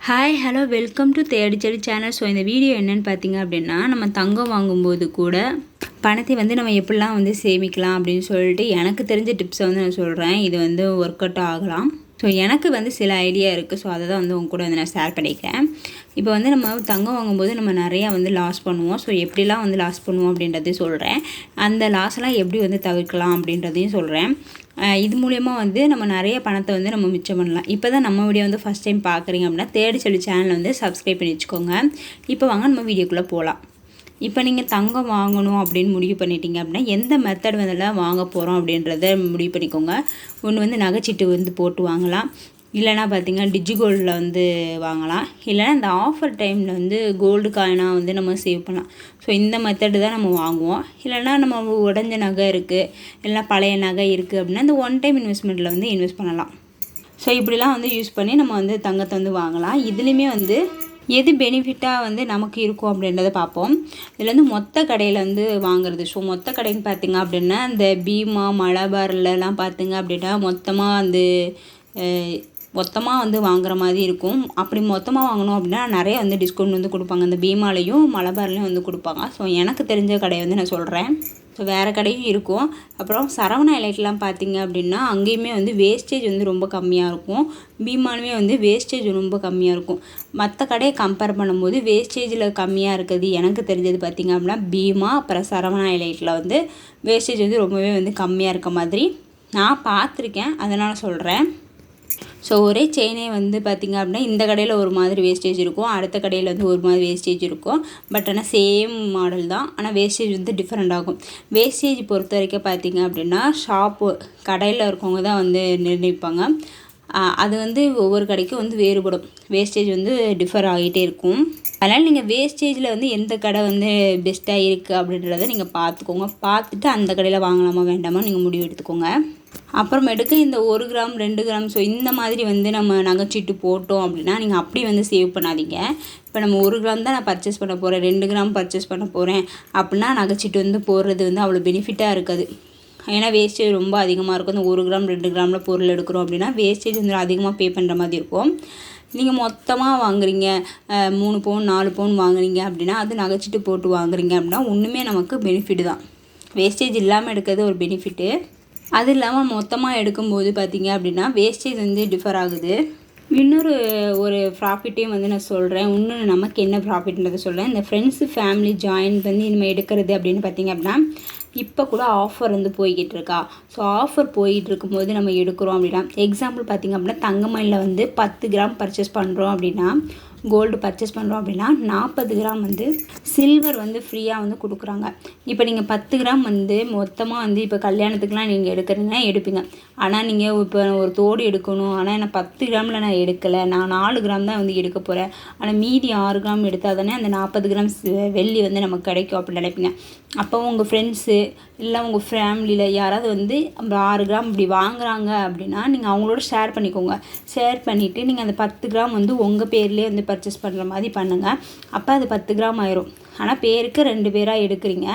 Hi hello welcome to தேடிச்செடி channel. So இந்த video என்னென்னு பார்த்தீங்க அப்படின்னா, நம்ம தங்கம் வாங்கும்போது கூட பணத்தை வந்து நம்ம எப்படிலாம் வந்து சேமிக்கலாம் அப்படின்னு சொல்லிட்டு எனக்கு தெரிஞ்ச டிப்ஸை வந்து நான் சொல்கிறேன். இது வந்து ஒர்க் அவுட் ஆகலாம். ஸோ எனக்கு வந்து சில ஐடியா இருக்குது. ஸோ அதை தான் வந்து உங்க கூட வந்து நான் ஷேர் பண்ணிக்கிறேன். இப்போ வந்து நம்ம தங்கம் வாங்கும்போது நம்ம நிறையா வந்து லாஸ் பண்ணுவோம். ஸோ எப்படிலாம் வந்து லாஸ் பண்ணுவோம் அப்படின்றதையும் சொல்கிறேன். அந்த லாஸ்லாம் எப்படி வந்து தவிர்க்கலாம் அப்படின்றதையும் சொல்கிறேன். இது மூலயமா வந்து நம்ம நிறைய பணத்தை வந்து நம்ம மிச்சம் பண்ணலாம். இப்போ தான் நம்ம வீடியோ வந்து ஃபஸ்ட் டைம் பார்க்குறீங்க அப்படின்னா தேடிச்செடி சேனலை வந்து சப்ஸ்கிரைப் பண்ணி வச்சுக்கோங்க. இப்போ வாங்க நம்ம வீடியோக்குள்ளே போகலாம். இப்போ நீங்கள் தங்கம் வாங்கணும் அப்படின்னு முடிவு பண்ணிட்டீங்க அப்படின்னா எந்த மெத்தட் வந்துலாம் வாங்க போகிறோம் அப்படின்றத முடிவு பண்ணிக்கோங்க. ஒன்று வந்து நகைச்சீட்டு வந்து போட்டு வாங்கலாம், இல்லைனா பார்த்திங்கன்னா டிஜிகோல்டில் வந்து வாங்கலாம், இல்லைனா இந்த ஆஃபர் டைமில் வந்து கோல்டு காயினாக வந்து நம்ம சேவ் பண்ணலாம். ஸோ இந்த மெத்தடு தான் நம்ம வாங்குவோம். இல்லைனா நம்ம உடஞ்ச நகை இருக்குது, இல்லைனா பழைய நகை இருக்குது அப்படின்னா இந்த ஒன் டைம் இன்வெஸ்ட்மெண்ட்டில் வந்து இன்வெஸ்ட் பண்ணலாம். ஸோ இப்படிலாம் வந்து யூஸ் பண்ணி நம்ம வந்து தங்கத்தை வந்து வாங்கலாம். இதுலேயுமே வந்து எது பெனிஃபிட்டாக வந்து நமக்கு இருக்கும் அப்படின்றத பார்ப்போம். இதில் வந்து மொத்த கடையில் வந்து வாங்குறது. ஸோ மொத்த கடைன்னு பார்த்திங்க அப்படின்னா இந்த பீமா மலபார்லாம் பார்த்திங்க அப்படின்னா மொத்தமாக வந்து வாங்குற மாதிரி இருக்கும். அப்படி மொத்தமாக வாங்கணும் அப்படின்னா நிறைய வந்து டிஸ்கவுண்ட் வந்து கொடுப்பாங்க. இந்த பீமாலையும் மலபார்லையும் வந்து கொடுப்பாங்க. ஸோ எனக்கு தெரிஞ்ச கடையை வந்து நான் சொல்கிறேன். ஸோ வேறு கடையும் இருக்கும். அப்புறம் சரவணா எலைட்லாம் பார்த்திங்க அப்படின்னா அங்கேயுமே வந்து வேஸ்டேஜ் வந்து ரொம்ப கம்மியாக இருக்கும். பீமானுமே வந்து வேஸ்டேஜ் ரொம்ப கம்மியாக இருக்கும். மற்ற கடையை கம்பேர் பண்ணும்போது வேஸ்டேஜில் கம்மியாக இருக்குது எனக்கு தெரிஞ்சது பார்த்திங்க அப்படின்னா பீமா அப்புறம் சரவணா எலைட்டில் வந்து வேஸ்டேஜ் வந்து ரொம்பவே வந்து கம்மியாக இருக்க மாதிரி நான் பார்த்துருக்கேன், அதனால் சொல்கிறேன். ஸோ ஒரே செயினே வந்து பார்த்திங்க அப்படின்னா இந்த கடையில் ஒரு மாதிரி வேஸ்டேஜ் இருக்கும், அடுத்த கடையில் வந்து ஒரு மாதிரி வேஸ்டேஜ் இருக்கும். பட் ஆனால் சேம் மாடல் தான், ஆனால் வேஸ்டேஜ் வந்து டிஃப்ரெண்ட் ஆகும். வேஸ்டேஜ் பொறுத்த வரைக்கும் பார்த்திங்க அப்படின்னா ஷாப்பு கடையில் இருக்கவங்க தான் வந்து நிர்ணயிப்பாங்க. அது வந்து ஒவ்வொரு கடைக்கும் வந்து வேறுபடும். வேஸ்டேஜ் வந்து டிஃபர் ஆகிட்டே இருக்கும். அதனால் நீங்கள் வேஸ்டேஜில் வந்து எந்த கடை வந்து பெஸ்ட்டாக இருக்குது அப்படின்றத நீங்கள் பார்த்துக்கோங்க. பார்த்துட்டு அந்த கடையில் வாங்கலாமா வேண்டாமா நீங்கள் முடிவு எடுத்துக்கோங்க. அப்புறமேட்டுக்கு இந்த 1 கிராம் 2 கிராம் ஸோ இந்த மாதிரி வந்து நம்ம நகைச்சீட்டு போட்டோம் அப்படின்னா நீங்கள் அப்படி வந்து சேவ் பண்ணாதீங்க. இப்போ நம்ம 1 கிராம் தான் நான் பர்ச்சேஸ் பண்ண போகிறேன், 2 கிராம் பர்ச்சேஸ் பண்ண போகிறேன் அப்படின்னா நகைச்சீட்டு வந்து போடுறது வந்து அவ்வளோ பெனிஃபிட்டாக இருக்காது. ஏன்னா வேஸ்டேஜ் ரொம்ப அதிகமாக இருக்கும். இந்த 1 கிராம் 2 கிராமில் பொருள் எடுக்கிறோம் அப்படின்னா வேஸ்டேஜ் வந்து அதிகமாக பே பண்ணுற மாதிரி இருக்கும். நீங்கள் மொத்தமாக வாங்குறீங்க, 3 பவுன் 4 பவுன் வாங்குறீங்க அப்படின்னா அது நகைச்சீட்டு போட்டு வாங்குறீங்க அப்படின்னா ஒன்றுமே நமக்கு பெனிஃபிட் தான். வேஸ்டேஜ் இல்லாமல் எடுக்கிறது ஒரு பெனிஃபிட்டு. அது இல்லாமல் மொத்தமாக எடுக்கும்போது பார்த்திங்க அப்படின்னா வேஸ்டேஜ் வந்து டிஃபர் ஆகுது. இன்னொரு ப்ராஃபிட்டையும் வந்து நான் சொல்கிறேன். இன்னொன்று நமக்கு என்ன ப்ராஃபிட்ன்றதை சொல்கிறேன். இந்த ஃப்ரெண்ட்ஸு ஃபேமிலி ஜாயின் பண்ணி நம்ம எடுக்கிறது அப்படின்னு பார்த்திங்க அப்படின்னா இப்போ கூட ஆஃபர் வந்து போய்கிட்டு இருக்கா. ஸோ ஆஃபர் போயிட்டு இருக்கும்போது நம்ம எடுக்கிறோம் அப்படின்னா எக்ஸாம்பிள் பார்த்திங்க அப்படின்னா தங்கமயிலில் வந்து 10 கிராம் பர்ச்சேஸ் பண்ணுறோம் அப்படின்னா கோல்டு பர்ச்சேஸ் பண்ணுறோம் அப்படின்னா 40 கிராம் வந்து சில்வர் வந்து ஃப்ரீயாக வந்து கொடுக்குறாங்க. இப்போ நீங்கள் 10 கிராம் வந்து மொத்தமாக வந்து இப்போ கல்யாணத்துக்குலாம் நீங்கள் எடுக்கிறீங்கன்னா எடுப்பீங்க. ஆனால் நீங்கள் இப்போ ஒரு தோடு எடுக்கணும், ஆனால் என்ன 10 கிராமில் நான் எடுக்கலை, நான் 4 கிராம் தான் வந்து எடுக்க போகிறேன், ஆனால் மீதி 6 கிராம் எடுத்தால் தானே அந்த 40 கிராம் வெள்ளி வந்து நமக்கு கிடைக்கும் அப்படின்னு நினைப்பீங்க. அப்போ உங்கள் ஃப்ரெண்ட்ஸு இல்லை உங்கள் ஃபேமிலியில் யாராவது வந்து 6 கிராம் இப்படி வாங்குறாங்க அப்படின்னா நீங்கள் அவங்களோட ஷேர் பண்ணிக்கோங்க. ஷேர் பண்ணிவிட்டு நீங்கள் அந்த 10 கிராம் வந்து உங்கள் பேர்லேயே வந்து பர்ச்சேஸ் பண்ணுற மாதிரி பண்ணுங்கள். அப்போ அது 10 கிராம் ஆயிரும். ஆனால் பேருக்கு 2 பேராக எடுக்கிறீங்க.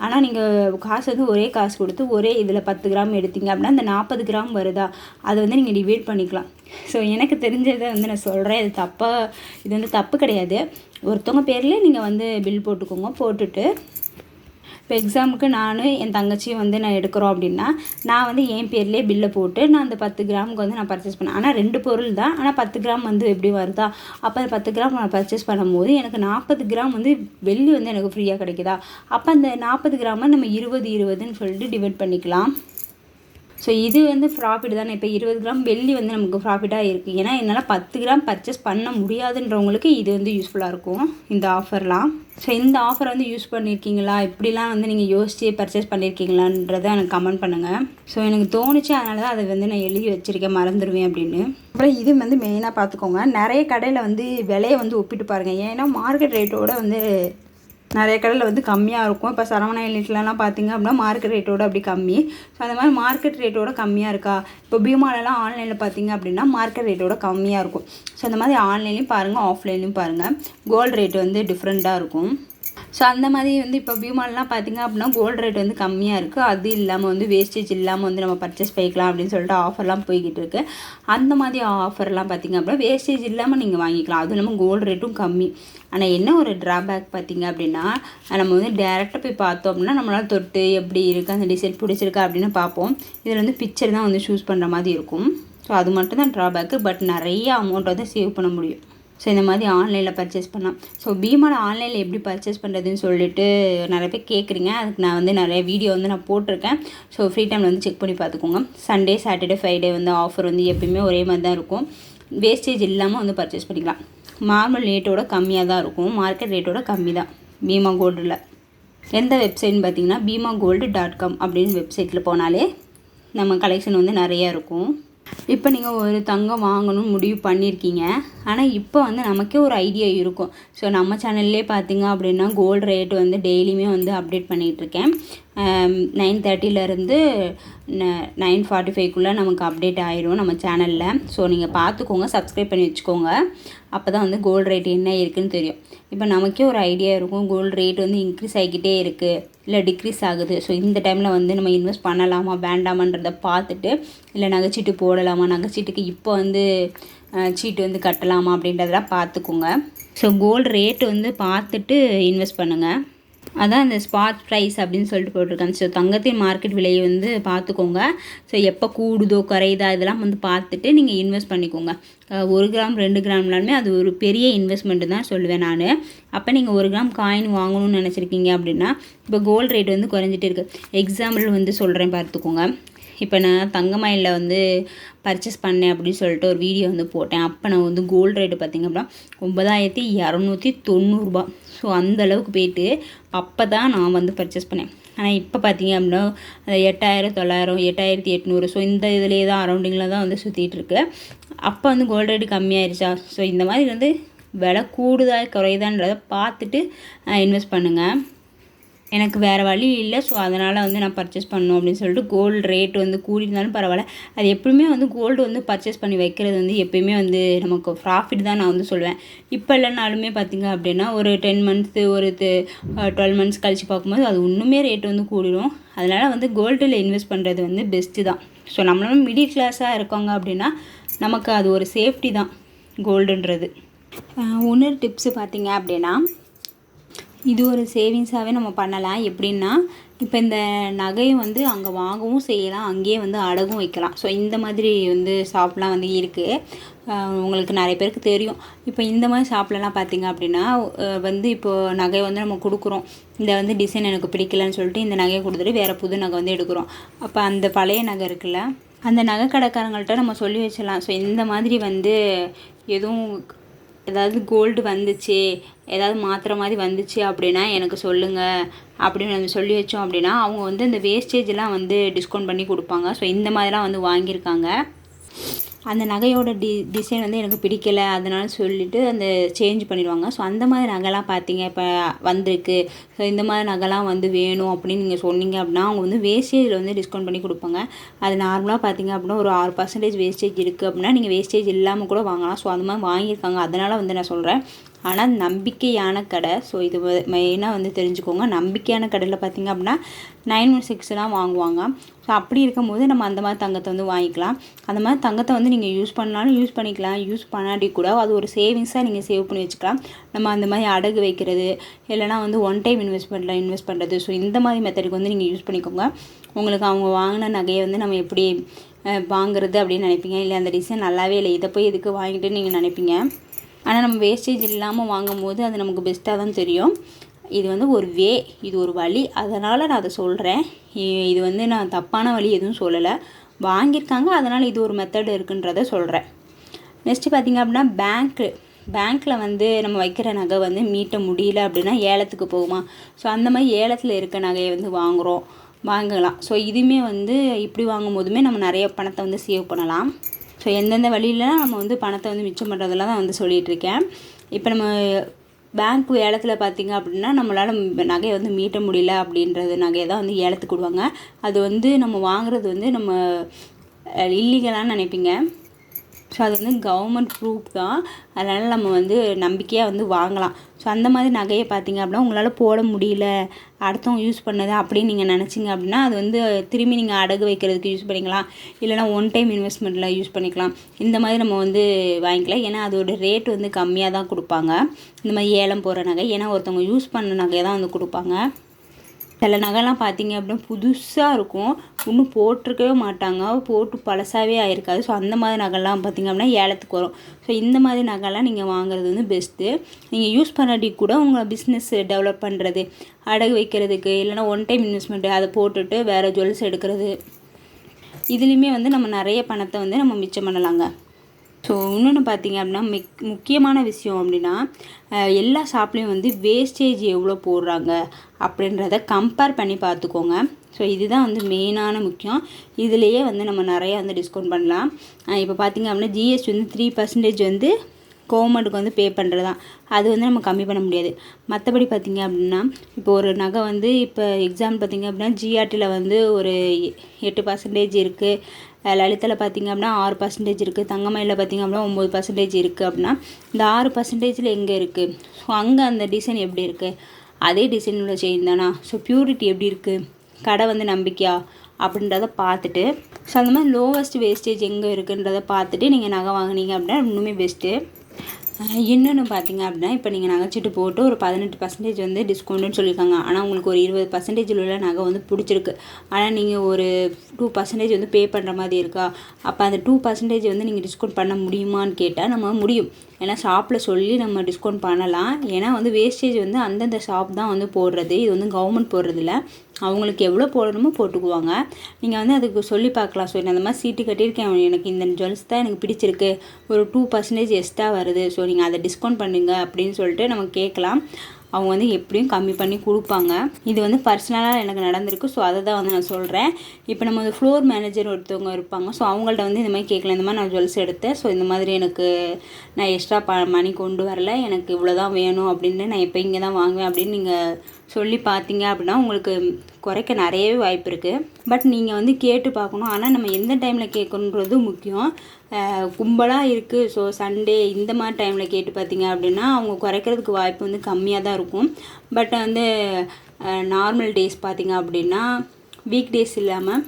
ஆனால் நீங்கள் காசு வந்து ஒரே காசு கொடுத்து ஒரே இதில் 10 கிராம் எடுத்தீங்க அப்படின்னா அந்த 40 கிராம் வருதா அதை வந்து நீங்கள் டிவைட் பண்ணிக்கலாம். ஸோ எனக்கு தெரிஞ்சதை வந்து நான் சொல்கிறேன். இது வந்து தப்பு கிடையாது. ஒருத்தவங்க பேர்லேயே நீங்கள் வந்து பில் போட்டுக்கோங்க. போட்டுட்டு இப்போ எக்ஸாமுக்கு நான் என் தங்கச்சியும் வந்து நான் எடுக்கிறோம் அப்படின்னா நான் வந்து என் பேர்லேயே பில்லை போட்டு நான் அந்த 10 கிராமுக்கு வந்து நான் பர்ச்சேஸ் பண்ணேன். ஆனால் 2 பொருள் தான், ஆனால் 10 கிராம் வந்து எப்படி வருதா. அப்போ அந்த 10 கிராம் நான் பர்ச்சேஸ் பண்ணும்போது எனக்கு 40 கிராம் வந்து வெள்ளி வந்து எனக்கு ஃப்ரீயாக கிடைக்குதா. அப்போ அந்த 40 கிராமை நம்ம 20 சொல்லிட்டு டிவைட் பண்ணிக்கலாம். ஸோ இது வந்து ப்ராஃபிட் தானே. இப்போ 20 கிராம் வெள்ளி வந்து நமக்கு ப்ராஃபிட்டாக இருக்குது. ஏன்னா என்னால் 10 கிராம் பர்ச்சேஸ் பண்ண முடியாதுன்றவங்களுக்கு இது வந்து யூஸ்ஃபுல்லாக இருக்கும் இந்த ஆஃபர்லாம். ஸோ இந்த ஆஃபரை வந்து யூஸ் பண்ணியிருக்கீங்களா, இப்படிலாம் வந்து நீங்கள் யோசித்து பர்ச்சேஸ் பண்ணியிருக்கீங்களான்றதை எனக்கு கமெண்ட் பண்ணுங்கள். ஸோ எனக்கு தோணுச்சு, அதனால தான் அதை வந்து நான் எழுதி வச்சுருக்கேன், மறந்துடுவேன் அப்படின்னு. அப்புறம் இது வந்து மெயினாக பார்த்துக்கோங்க. நிறைய கடையில் வந்து விலையை வந்து ஒப்பிட்டு பாருங்கள். ஏன்னா மார்க்கெட் ரேட்டோட வந்து நிறைய கடையில் வந்து கம்மியாக இருக்கும். இப்போ சரவணா எலைட்லலாம் பார்த்திங்க அப்படின்னா மார்க்கெட் ரேட்டோட அப்படி கம்மி. ஸோ அந்த மாதிரி மார்க்கெட் ரேட்டோட கம்மியாக இருக்கா. இப்போ பீமாலலாம் ஆன்லைனில் பார்த்திங்க அப்படின்னா மார்க்கெட் ரேட்டோட கம்மியாக இருக்கும். ஸோ அந்த மாதிரி ஆன்லைன்லேயும் பாருங்கள், ஆஃப்லைன்லேயும் பாருங்கள். கோல்டு ரேட் வந்து டிஃப்ரெண்ட்டாக இருக்கும். ஸோ அந்த மாதிரி வந்து இப்போ பியூமாலெலாம் பார்த்திங்க அப்படின்னா கோல்டு ரேட் வந்து கம்மியாக இருக்குது. அது இல்லாமல் வந்து வேஸ்டேஜ் இல்லாமல் வந்து நம்ம பர்ச்சேஸ் பண்ணிக்கலாம் அப்படின்னு சொல்லிட்டு ஆஃபர்லாம் போய்கிட்டு இருக்குது. அந்த மாதிரி ஆஃபர்லாம் பார்த்திங்க அப்படின்னா வேஸ்டேஜ் இல்லாமல் நீங்கள் வாங்கிக்கலாம். அதுவும் இல்லாமல் கோல்டு ரேட்டும் கம்மி. ஆனால் என்ன ஒரு ட்ராபேக் பார்த்திங்க அப்படின்னா நம்ம வந்து டேரெக்டாக போய் பார்த்தோம் அப்படின்னா நம்மளால் தொட்டு எப்படி இருக்குது அந்த டிசைன் பிடிச்சிருக்கா அப்படின்னு பார்ப்போம். இதில் வந்து பிக்சர் தான் வந்து சூஸ் பண்ணுற மாதிரி இருக்கும். ஸோ அது மட்டும் தான் ட்ராபேக்கு. பட் நிறைய அமௌண்ட் வந்து சேவ் பண்ண முடியும். ஸோ இந்த மாதிரி ஆன்லைனில் பர்ச்சேஸ் பண்ணலாம். ஸோ பீமாவில் ஆன்லைனில் எப்படி பர்ச்சேஸ் பண்ணுறதுன்னு சொல்லிட்டு நிறைய பேர் கேட்குறீங்க. அதுக்கு நான் வந்து நிறைய வீடியோ வந்து நான் போட்டிருக்கேன். ஸோ ஃப்ரீ டைமில் வந்து செக் பண்ணி பார்த்துக்கோங்க. சண்டே, சாட்டர்டே, ஃப்ரைடே வந்து ஆஃபர் வந்து எப்பயுமே ஒரே மாதிரி தான் இருக்கும். வேஸ்டேஜ் இல்லாமல் வந்து பர்ச்சேஸ் பண்ணிக்கலாம். நார்மல் ரேட்டோட கம்மியாக தான் இருக்கும். மார்க்கெட் ரேட்டோட கம்மி தான் பீமா கோல்டில். எந்த வெப்சைட்னு பார்த்தீங்கன்னா beemagold.com அப்படின்னு வெப்சைட்டில் போனாலே நம்ம கலெக்ஷன் வந்து நிறையா இருக்கும். இப்போ நீங்கள் ஒரு தங்கம் வாங்கணும்னு முடிவு பண்ணியிருக்கீங்க. ஆனால் இப்போ வந்து நமக்கே ஒரு ஐடியா இருக்கும். ஸோ நம்ம சேனல்லே பார்த்திங்க அப்படின்னா கோல்டு ரேட் வந்து டெய்லியுமே வந்து அப்டேட் பண்ணிகிட்ருக்கேன். 9:30லேருந்து 9:45க்குள்ளே நமக்கு அப்டேட் ஆயிடும் நம்ம சேனலில். ஸோ நீங்கள் பார்த்துக்கோங்க, சப்ஸ்கிரைப் பண்ணி வச்சுக்கோங்க. அப்போ தான் வந்து கோல்டு ரேட் என்ன இருக்குதுன்னு தெரியும். இப்போ நமக்கே ஒரு ஐடியா இருக்கும், கோல்டு ரேட் வந்து இன்க்ரீஸ் ஆகிக்கிட்டே இருக்குது இல்லை டிக்ரீஸ் ஆகுது. ஸோ இந்த டைமில் வந்து நம்ம இன்வெஸ்ட் பண்ணலாமா வேண்டாமான்றதை பார்த்துட்டு, இல்லை நகைச்சீட்டு போடலாமா, நகைச்சீட்டுக்கு இப்போ வந்து சீட்டு வந்து கட்டலாமா அப்படின்றதெல்லாம் பார்த்துக்கோங்க. ஸோ கோல்டு ரேட்டு வந்து பார்த்துட்டு இன்வெஸ்ட் பண்ணுங்கள். அதான் இந்த ஸ்பாட் ப்ரைஸ் அப்படின்னு சொல்லிட்டு போட்டிருக்காங்க. ஸோ தங்கத்தின் மார்க்கெட் விலையை வந்து பார்த்துக்கோங்க. ஸோ எப்போ கூடுதோ குறையுதா இதெல்லாம் வந்து பார்த்துட்டு நீங்கள் இன்வெஸ்ட் பண்ணிக்கோங்க. 1 கிராம் 2 கிராம்னாலுமே அது ஒரு பெரிய இன்வெஸ்ட்மெண்ட்டு தான் சொல்லுவேன் நான். அப்போ நீங்கள் 1 கிராம் காயின் வாங்கணும்னு நினச்சிருக்கீங்க அப்படின்னா இப்போ கோல்டு ரேட் வந்து குறைஞ்சிட்டு இருக்குது. எக்ஸாம்பிள் வந்து சொல்கிறேன் பார்த்துக்கோங்க. இப்போ நான் தங்கமயிலில் வந்து பர்ச்சேஸ் பண்ணேன் அப்படின்னு சொல்லிட்டு ஒரு வீடியோ வந்து போட்டேன். அப்போ நான் வந்து கோல்டு ரேட்டு பார்த்திங்க அப்படின்னா 9,290 ஸோ அந்தளவுக்கு போயிட்டு அப்போ தான் நான் வந்து பர்ச்சேஸ் பண்ணேன். ஆனால் இப்போ பார்த்திங்க அப்படின்னா 8,900 8,800 ஸோ இந்த இதிலே தான் அரௌண்டிங்கில் தான் வந்து சுற்றிட்டுருக்கு. அப்போ வந்து கோல்டு ரேட்டு கம்மியாயிருச்சா? ஸோ இந்த மாதிரி வந்து விலை கூடுதா குறையுதான்றதை பார்த்துட்டு இன்வெஸ்ட் பண்ணுங்கள். எனக்கு வேறு வழி இல்லை. ஸோ அதனால் வந்து நான் பர்ச்சேஸ் பண்ணணும் அப்படின்னு சொல்லிட்டு கோல்டு ரேட் வந்து கூடியிருந்தாலும் பரவாயில்ல. அது எப்பவுமே வந்து கோல்டு வந்து பர்ச்சேஸ் பண்ணி வைக்கிறது வந்து எப்பயுமே வந்து நமக்கு ப்ராஃபிட் தான் நான் வந்து சொல்லுவேன். இப்போ இல்லைனாலுமே பார்த்திங்க அப்படின்னா ஒரு 10 மந்த்ஸு ஒரு 12 மந்த்ஸ் கழித்து பார்க்கும்போது அது இன்னுமே ரேட் வந்து கூடிடும். அதனால் வந்து கோல்டில் இன்வெஸ்ட் பண்ணுறது வந்து பெஸ்ட்டு தான். ஸோ நம்மளும் மிடில் கிளாஸாக இருக்கோங்க அப்படின்னா நமக்கு அது ஒரு சேஃப்டி தான் கோல்டுன்றது. இன்னொரு டிப்ஸு பார்த்திங்க அப்படின்னா இது ஒரு சேவிங்ஸாகவே நம்ம பண்ணலாம். எப்படின்னா இப்போ இந்த நகையை வந்து அங்கே வாங்கவும் செய்யலாம், அங்கேயே வந்து அடகும் வைக்கலாம். ஸோ இந்த மாதிரி வந்து ஷாப்லாம் வந்து இருக்குது. உங்களுக்கு நிறைய பேருக்கு தெரியும். இப்போ இந்த மாதிரி ஷாப்லலாம் பார்த்திங்க அப்படின்னா வந்து இப்போது நகை வந்து நம்ம கொடுக்குறோம். இந்த வந்து டிசைன் எனக்கு பிடிக்கலன்னு சொல்லிட்டு இந்த நகையை கொடுத்துட்டு வேறு புது நகை வந்து எடுக்கிறோம். அப்போ அந்த பழைய நகை இருக்குல்ல, அந்த நகை கடைக்காரங்கள்ட்ட நம்ம சொல்லி வச்சிடலாம். ஸோ இந்த மாதிரி வந்து எதுவும் ஏதாவது கோல்டு வந்துச்சு, ஏதாவது மாத்திரை மாதிரி வந்துச்சு அப்படின்னா எனக்கு சொல்லுங்கள் அப்படின்னு நம்ம சொல்லி வச்சோம் அப்படின்னா அவங்க வந்து இந்த வேஸ்டேஜெலாம் வந்து டிஸ்கவுண்ட் பண்ணி கொடுப்பாங்க. ஸோ இந்த மாதிரிலாம் வந்து வாங்கியிருக்காங்க. அந்த நகையோட டிசைன் வந்து எனக்கு பிடிக்கலை அதனால சொல்லிவிட்டு அந்த சேஞ்ச் பண்ணிடுவாங்க. ஸோ அந்த மாதிரி நகைலாம் பார்த்தீங்க இப்போ வந்திருக்கு, ஸோ இந்த மாதிரி நகைலாம் வந்து வேணும் அப்படின்னு நீங்கள் சொன்னீங்க அப்படின்னா அவங்க வந்து வேஸ்டேஜில் வந்து டிஸ்கவுண்ட் பண்ணி கொடுப்பாங்க. அது நார்மலாக பார்த்தீங்க அப்படின்னா ஒரு 6% வேஸ்டேஜ் இருக்குது அப்படின்னா நீங்கள் வேஸ்டேஜ் இல்லாமல் கூட வாங்கலாம். ஸோ அது மாதிரி வாங்கியிருக்காங்க. அதனால் வந்து நான் சொல்கிறேன். ஆனால் நம்பிக்கையான கடை. ஸோ இது மெயினாக வந்து தெரிஞ்சுக்கோங்க. நம்பிக்கையான கடையில் பார்த்திங்க அப்படின்னா 916 வாங்குவாங்க. ஸோ அப்படி இருக்கும்போது நம்ம அந்த மாதிரி தங்கத்தை வந்து வாங்கிக்கலாம். அந்த மாதிரி தங்கத்தை வந்து நீங்கள் யூஸ் பண்ணாலும் யூஸ் பண்ணிக்கலாம், யூஸ் பண்ணாட்டி கூட அது ஒரு சேவிங்ஸாக நீங்கள் சேவ் பண்ணி வச்சுக்கலாம். நம்ம அந்த மாதிரி அடகு வைக்கிறது இல்லைனா வந்து ஒன் டைம் இன்வெஸ்ட் பண்ணுறது. ஸோ இந்த மாதிரி மெத்தடுக்கு வந்து நீங்கள் யூஸ் பண்ணிக்கோங்க. உங்களுக்கு அவங்க வாங்கின நகையை வந்து நம்ம எப்படி வாங்குறது அப்படின்னு நினைப்பீங்க. இல்லை அந்த டிசைன் நல்லாவே இல்லை, இதை போய் இதுக்கு வாங்கிட்டு நீங்கள் நினைப்பீங்க. ஆனால் நம்ம வேஸ்டேஜ் இல்லாமல் வாங்கும் போது அது நமக்கு பெஸ்ட்டாக தான் தெரியும். இது வந்து ஒரு இது ஒரு வழி. அதனால் நான் அதை சொல்கிறேன். இது வந்து நான் தப்பான வழி எதுவும் சொல்லலை, வாங்கியிருக்காங்க அதனால் இது ஒரு மெத்தட் இருக்குன்றதை சொல்கிறேன். நெக்ஸ்ட்டு பார்த்திங்க அப்படின்னா பேங்க்கில் வந்து நம்ம வைக்கிற நகை வந்து மீட்ட முடியல அப்படின்னா ஏலத்துக்கு போகுமா. ஸோ அந்த மாதிரி ஏலத்தில் இருக்க நகையை வந்து வாங்கலாம். ஸோ இதுவுமே வந்து இப்படி வாங்கும் போதுமே நம்ம நிறைய பணத்தை வந்து சேவ் பண்ணலாம். ஸோ எந்தெந்த வழியிலலாம் நம்ம வந்து பணத்தை வந்து மிச்சம் பண்ணுறதெல்லாம் தான் வந்து சொல்லிகிட்ருக்கேன். இப்போ நம்ம பேங்க் ஏலத்தில் பார்த்திங்க அப்படின்னா நம்மளால் நகையை வந்து மீட்ட முடியல அப்படின்றது நகையை தான் வந்து ஏலத்துக்கு விடுவாங்க. அது வந்து நம்ம வாங்குறது வந்து நம்ம இல்லீகலான்னு நினைப்பீங்க. ஸோ அது வந்து கவர்மெண்ட் ப்ரூஃப் தான். அதனால் நம்ம வந்து நம்பிக்கையாக வந்து வாங்கலாம். ஸோ அந்த மாதிரி நகையை பார்த்தீங்க அப்படின்னா உங்களால் போட முடியல, அடுத்தவங்க யூஸ் பண்ணது அப்படின்னு நீங்கள் நினச்சிங்க அப்படின்னா அது வந்து திரும்பி நீங்கள் அடகு வைக்கிறதுக்கு யூஸ் பண்ணிக்கலாம், இல்லைனா ஒன் டைம் இன்வெஸ்ட்மெண்ட்டில் யூஸ் பண்ணிக்கலாம். இந்த மாதிரி நம்ம வந்து வாங்கிக்கலாம். ஏன்னா அதோட ரேட் வந்து கம்மியாக தான் கொடுப்பாங்க இந்த மாதிரி ஏலம் போகிற நகை. ஏன்னா ஒருத்தவங்க யூஸ் பண்ண நகையை தான் வந்து கொடுப்பாங்க. சில நகைலாம் பார்த்தீங்க அப்படின்னா புதுசாக இருக்கும், இன்னும் போட்டிருக்கவே மாட்டாங்க, போட்டு பழசாகவே ஆயிருக்காது. ஸோ அந்த மாதிரி நகைலாம் பார்த்திங்க அப்படின்னா ஏலத்துக்கு வரும். ஸோ இந்த மாதிரி நகைலாம் நீங்கள் வாங்குறது வந்து பெஸ்ட்டு. நீங்கள் யூஸ் பண்ணாட்டி கூட உங்கள் பிஸ்னஸ் டெவலப் பண்ணுறது, அடகு வைக்கிறதுக்கு, இல்லைனா ஒன் டைம் இன்வெஸ்ட்மெண்ட்டு அதை போட்டுட்டு வேறு ஜுவல்ஸ் எடுக்கிறது, இதுலேயுமே வந்து நம்ம நிறைய பணத்தை வந்து நம்ம மிச்சம் பண்ணலாங்க. ஸோ இன்னொன்று பார்த்திங்க அப்படின்னா முக்கியமான விஷயம் அப்படின்னா எல்லா ஷாப்லேயும் வந்து வேஸ்டேஜ் எவ்வளோ போடுறாங்க அப்படின்றத கம்பேர் பண்ணி பார்த்துக்கோங்க. ஸோ இதுதான் வந்து மெயினான முக்கியம். இதுலேயே வந்து நம்ம நிறையா வந்து டிஸ்கவுண்ட் பண்ணலாம். இப்போ பார்த்திங்க அப்படின்னா ஜிஎஸ்டி வந்து 3% வந்து கவர்மெண்ட்டுக்கு வந்து பே பண்ணுறது தான். அது வந்து நம்ம கம்மி பண்ண முடியாது. மற்றபடி பார்த்திங்க அப்படின்னா இப்போ ஒரு நகை வந்து இப்போ எக்ஸாம்பிள் பார்த்திங்க அப்படின்னா ஜிஆர்டியில் வந்து ஒரு 8% இருக்குது, லலிதாவில் பார்த்திங்க அப்படின்னா 6% இருக்குது, தங்கமயிலில் பார்த்திங்க அப்படின்னா 9% இருக்குது. அப்படின்னா இந்த 6%ல் எங்கே இருக்குது? ஸோ அங்கே அந்த டிசைன் எப்படி இருக்குது? அதே டிசைன் உள்ள செயின் தானா? ஸோ ப்யூரிட்டி எப்படி இருக்குது? கடை வந்து நம்பிக்கையா அப்படின்றத பார்த்துட்டு, ஸோ அந்த மாதிரி லோவஸ்ட் வேஸ்டேஜ் எங்கே இருக்குன்றதை பார்த்துட்டு நீங்கள் நகை வாங்கினீங்க அப்படின்னா இன்னுமே பெஸ்ட்டு. இன்னொன்று பார்த்திங்க அப்படின்னா இப்போ நீங்கள் நகைச்சீட்டு போட்டு ஒரு 18% வந்து டிஸ்கவுண்ட்டுன்னு சொல்லியிருக்காங்க. ஆனால் உங்களுக்கு ஒரு 20% உள்ள நகை வந்து பிடிச்சிருக்கு, ஆனால் நீங்கள் ஒரு 2% வந்து பே பண்ணுற மாதிரி இருக்கா? அப்போ அந்த 2% வந்து நீங்கள் டிஸ்கவுண்ட் பண்ண முடியுமான்னு கேட்டால் நம்ம முடியும். ஏன்னா ஷாப்பில் சொல்லி நம்ம டிஸ்கவுண்ட் பண்ணலாம். ஏன்னா வந்து வேஸ்டேஜ் வந்து அந்தந்த ஷாப் தான் வந்து போடுறது, இது வந்து கவர்மெண்ட் போடுறதில்ல. அவங்களுக்கு எவ்வளோ போடணுமோ போட்டுக்குவாங்க. நீங்கள் வந்து அதுக்கு சொல்லி பார்க்கலாம். ஸோ நான் அந்த மாதிரி சீட்டு கட்டியிருக்கேன், எனக்கு இந்த ஜுவல்ஸ் தான் எனக்கு பிடிச்சிருக்கு, ஒரு 2% எக்ஸ்ட்ரா வருது, ஸோ நீங்கள் அதை டிஸ்கவுண்ட் பண்ணுங்க அப்படின்னு சொல்லிட்டு நம்ம கேட்கலாம். அவங்க வந்து எப்படியும் கம்மி பண்ணி கொடுப்பாங்க. இது வந்து பர்சனலாக எனக்கு நடந்திருக்கு. ஸோ அதை தான் வந்து நான் சொல்கிறேன். இப்போ நம்ம வந்து ஃப்ளோர் மேனேஜர் ஒருத்தவங்க இருப்பாங்க. ஸோ அவங்கள்ட்ட வந்து இந்த மாதிரி கேட்கலாம், இந்த மாதிரி நான் ஜுவல்ஸ் எடுத்தேன், ஸோ இந்த மாதிரி எனக்கு நான் எக்ஸ்ட்ரா மணி கொண்டு வரல, எனக்கு இவ்வளோ தான் வேணும் அப்படின்னு, நான் இப்போ இங்கே தான் வாங்குவேன் அப்படின்னு நீங்கள் சொல்லி பார்த்தீங்க அப்படின்னா உங்களுக்கு குறைக்க நிறையவே வாய்ப்பு இருக்குது. பட் நீங்கள் வந்து கேட்டு பார்க்கணும். ஆனால் நம்ம எந்த டைமில் கேட்கணுன்றது முக்கியம். கும்பலாக இருக்குது, ஸோ சண்டே இந்த மாதிரி டைமில் கேட்டு பார்த்தீங்க அப்படின்னா அவங்க குறைக்கிறதுக்கு வாய்ப்பு வந்து கம்மியாக தான் இருக்கும். பட் வந்து நார்மல் டேஸ் பார்த்திங்க அப்படின்னா வீக் டேஸ் இல்லாமல்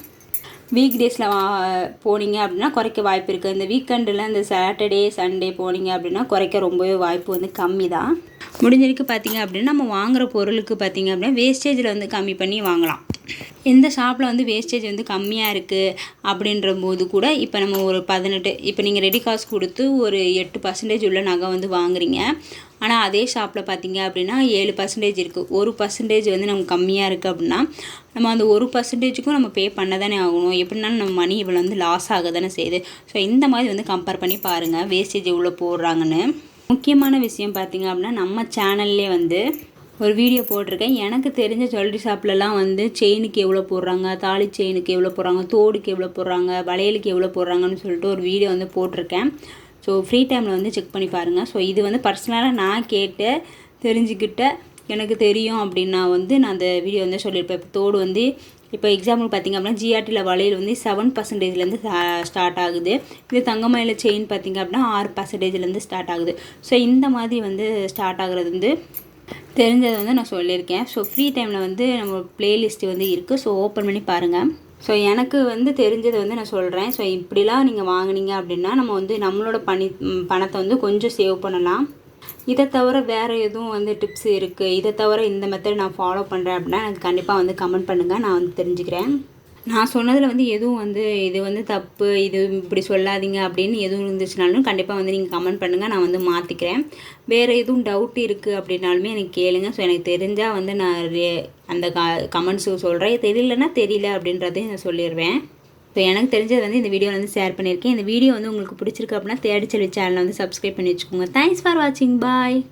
வீக் டேஸில் போனீங்க அப்படின்னா குறைக்க வாய்ப்பு இருக்குது. இந்த வீக்கெண்டில் இந்த சாட்டர்டே சண்டே போனீங்க அப்படின்னா குறைக்க ரொம்பவே வாய்ப்பு வந்து கம்மி தான். முடிஞ்சிருக்கு பார்த்திங்க அப்படின்னா நம்ம வாங்குகிற பொருளுக்கு பார்த்திங்க அப்படின்னா வேஸ்டேஜில் வந்து கம்மி பண்ணி வாங்கலாம். எந்த ஷாப்பில் வந்து வேஸ்டேஜ் வந்து கம்மியாக இருக்குது அப்படின்ற போது கூட இப்போ நம்ம ஒரு 18 இப்போ நீங்கள் ரெடி காசு கொடுத்து ஒரு 8% உள்ள நகை வந்து வாங்குறீங்க. ஆனால் அதே ஷாப்பில் பார்த்தீங்க அப்படின்னா 7% இருக்குது. 1% வந்து நமக்கு கம்மியாக இருக்குது அப்படின்னா நம்ம அந்த 1%க்கும் நம்ம பே பண்ண தானே ஆகணும். எப்படின்னாலும் நம்ம மணி இவ்வளோ வந்து லாஸ் ஆக தானே செய்யுது. ஸோ இந்த மாதிரி வந்து கம்பேர் பண்ணி பாருங்கள் வேஸ்டேஜ் எவ்வளோ போடுறாங்கன்னு. முக்கியமான விஷயம் பார்த்திங்க அப்படின்னா நம்ம சேனல்லே வந்து ஒரு வீடியோ போட்டிருக்கேன். எனக்கு தெரிஞ்ச ஜுவல்லரி ஷாப்லலாம் வந்து செயினுக்கு எவ்வளோ போடுறாங்க, தாலி செயினுக்கு எவ்வளோ போடுறாங்க, தோடுக்கு எவ்வளோ போடுறாங்க, வளையலுக்கு எவ்வளோ போடுறாங்கன்னு சொல்லிட்டு ஒரு வீடியோ வந்து போட்டிருக்கேன். ஸோ ஃப்ரீ டைமில் வந்து செக் பண்ணி பாருங்கள். ஸோ இது வந்து பர்சனலாக நான் கேட்டு தெரிஞ்சுக்கிட்ட எனக்கு தெரியும் அப்படின்னா வந்து நான் அந்த வீடியோ வந்து சொல்லியிருப்பேன். இப்போ தோடு வந்து இப்போ எக்ஸாம்பிள் பார்த்திங்க அப்படின்னா ஜிஆர்டியில் வளையல் வந்து 7%லேருந்து ஸ்டார்ட் ஆகுது. இது தங்கமயில செயின் பார்த்திங்க அப்படின்னா 6%லேருந்து ஸ்டார்ட் ஆகுது. ஸோ இந்த மாதிரி வந்து ஸ்டார்ட் ஆகுறது வந்து தெரிஞ்சதை வந்து நான் சொல்லியிருக்கேன். ஸோ ஃப்ரீ டைமில் வந்து நம்ம ப்ளேலிஸ்ட்டு வந்து இருக்குது. ஸோ ஓப்பன் பண்ணி பாருங்கள். ஸோ எனக்கு வந்து தெரிஞ்சதை வந்து நான் சொல்கிறேன். ஸோ இப்படிலாம் நீங்கள் வாங்கினீங்க அப்படின்னா நம்ம வந்து நம்மளோட பணத்தை வந்து கொஞ்சம் சேவ் பண்ணலாம். இதை தவிர வேறு எதுவும் வந்து டிப்ஸ் இருக்குது, இதை தவிர இந்த மெத்தட் நான் ஃபாலோ பண்ணுறேன் அப்படின்னா எனக்கு கண்டிப்பாக வந்து கமெண்ட் பண்ணுங்கள், நான் வந்து தெரிஞ்சுக்கிறேன். நான் சொன்னதில் வந்து எதுவும் வந்து இது வந்து தப்பு, இது இப்படி சொல்லாதீங்க அப்படின்னு எதுவும் இருந்துச்சுனாலும் கண்டிப்பாக வந்து நீங்கள் கமெண்ட் பண்ணுங்கள், நான் வந்து மாற்றிக்கிறேன். வேறு எதுவும் டவுட் இருக்குது அப்படின்னாலுமே எனக்கு கேளுங்க. ஸோ எனக்கு தெரிஞ்சால் வந்து நான் அந்த கமெண்ட்ஸுக்கு சொல்கிறேன், தெரியலன்னா தெரியல அப்படின்றதையும் நான் சொல்லிடுவேன். ஸோ எனக்கு தெரிஞ்சது வந்து இந்த வீடியோவில் வந்து ஷேர் பண்ணியிருக்கேன். இந்த வீடியோ வந்து உங்களுக்கு பிடிச்சிருக்கு அப்படின்னா தேடி செல்வி சேனலை வந்து சப்ஸ்கிரைப் பண்ணி வச்சுக்கோங்க. தேங்க்ஸ் ஃபார் வாட்சிங். பாய்.